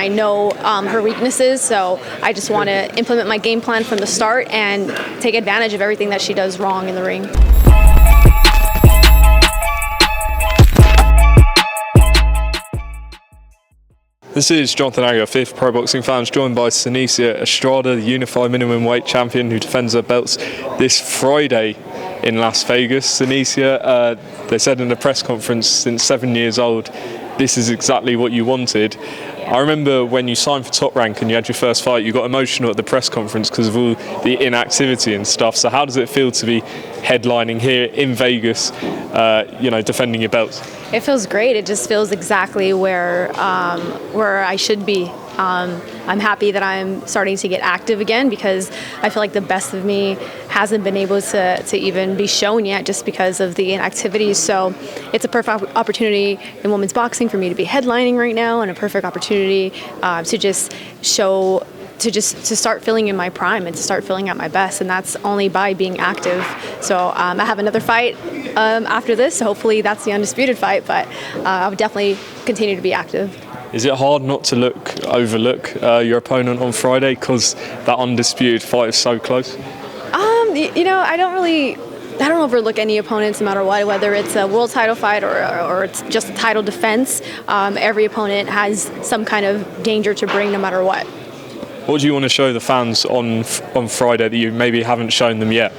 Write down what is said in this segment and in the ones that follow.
I know her weaknesses. So I just want to implement my game plan from the start and take advantage of everything that she does wrong in the ring. This is Jonathan Agger, 5th Pro Boxing Fans, joined by Seniesa Estrada, the unified minimum weight champion who defends her belts this Friday in Las Vegas. Seniesa, they said in a press conference, since 7 years old, this is exactly what you wanted. I remember when you signed for Top Rank and you had your first fight, you got emotional at the press conference because of all the inactivity and stuff. So how does it feel to be headlining here in Vegas, defending your belts? It feels great. It just feels exactly where I should be. I'm happy that I'm starting to get active again because I feel like the best of me hasn't been able to even be shown yet just because of the inactivity. So it's a perfect opportunity in women's boxing for me to be headlining right now, and a perfect opportunity to start feeling in my prime and to start feeling at my best, and that's only by being active. So I have another fight after this, so hopefully that's the Undisputed Fight, but I would definitely continue to be active. Is it hard not to overlook your opponent on Friday because that Undisputed Fight is so close? I don't overlook any opponents no matter what, whether it's a world title fight or it's just a title defense. Every opponent has some kind of danger to bring no matter what. What do you want to show the fans on Friday that you maybe haven't shown them yet?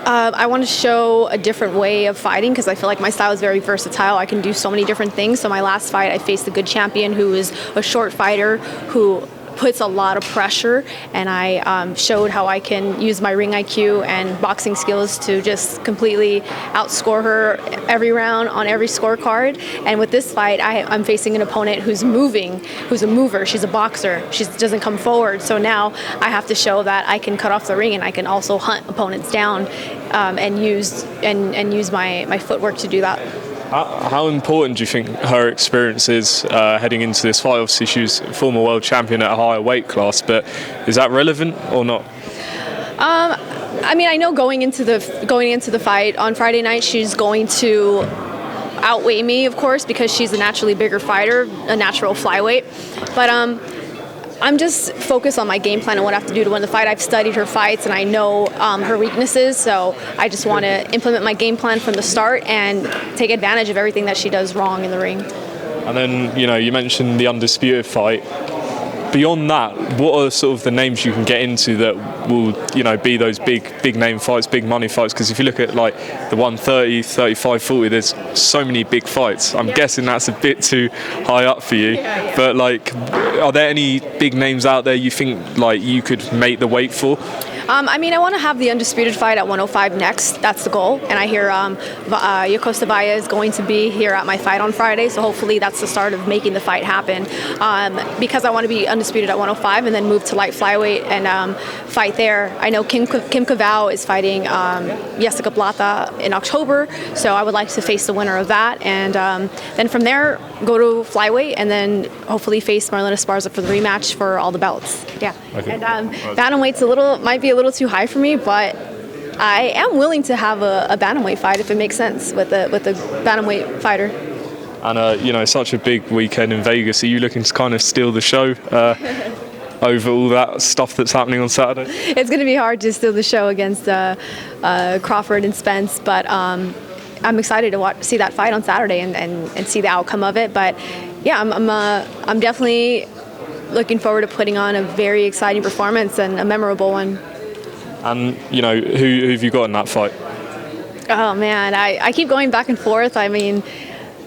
I want to show a different way of fighting because I feel like my style is very versatile. I can do so many different things. So my last fight, I faced a good champion who is a short fighter who puts a lot of pressure, and I showed how I can use my ring IQ and boxing skills to just completely outscore her every round on every scorecard. And with this fight, I'm facing an opponent who's moving, who's a mover. She's a boxer. She doesn't come forward. So now I have to show that I can cut off the ring and I can also hunt opponents down and use my footwork to do that. How important do you think her experience is heading into this fight? Obviously, she's former world champion at a higher weight class, but is that relevant or not? I know going into the fight on Friday night, she's going to outweigh me, of course, because she's a naturally bigger fighter, a natural flyweight. But I'm just focused on my game plan and what I have to do to win the fight. I've studied her fights and I know her weaknesses, so I just want to implement my game plan from the start and take advantage of everything that she does wrong in the ring. And then, you mentioned the Undisputed Fight. Beyond that, what are sort of the names you can get into that will, be those big name fights, big money fights? Because if you look at like the 130, 35, 40, there's so many big fights. I'm guessing that's a bit too high up for you. Yeah. But are there any big names out there you think you could make the weight for? I want to have the Undisputed Fight at 105 next. That's the goal. And I hear Yokosta Vaya is going to be here at my fight on Friday, so hopefully that's the start of making the fight happen. Because I want to be undisputed at 105 and then move to light flyweight and fight there. I know Kim Cavao is fighting Jessica Plata in October, so I would like to face the winner of that. And then from there, go to flyweight and then hopefully face Marlena Esparza for the rematch for all the belts. Yeah. Okay. And bantamweight's might be a little too high for me, but I am willing to have a bantamweight fight if it makes sense with a bantamweight fighter. And such a big weekend in Vegas. Are you looking to kind of steal the show over all that stuff that's happening on Saturday? It's going to be hard to steal the show against Crawford and Spence, but I'm excited to see that fight on Saturday and see the outcome of it. But yeah, I'm definitely looking forward to putting on a very exciting performance and a memorable one. And who have you got in that fight? Oh man, I keep going back and forth. I mean,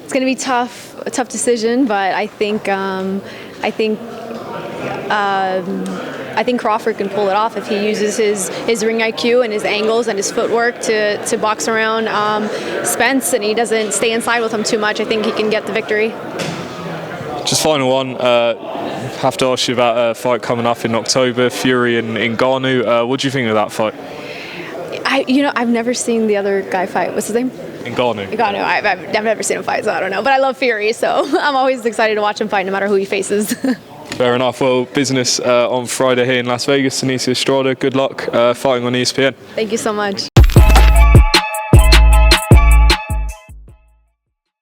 it's going to be a tough decision, but I think Crawford can pull it off if he uses his ring IQ and his angles and his footwork to box around Spence, and he doesn't stay inside with him too much. I think he can get the victory. Just final one. Have to ask you about a fight coming up in October, Fury and Ngannou. What do you think of that fight? I've never seen the other guy fight. What's his name? Ngannou. I've never seen him fight, so I don't know. But I love Fury, so I'm always excited to watch him fight, no matter who he faces. Fair enough. Well, business on Friday here in Las Vegas. Seniesa Estrada, good luck fighting on ESPN. Thank you so much.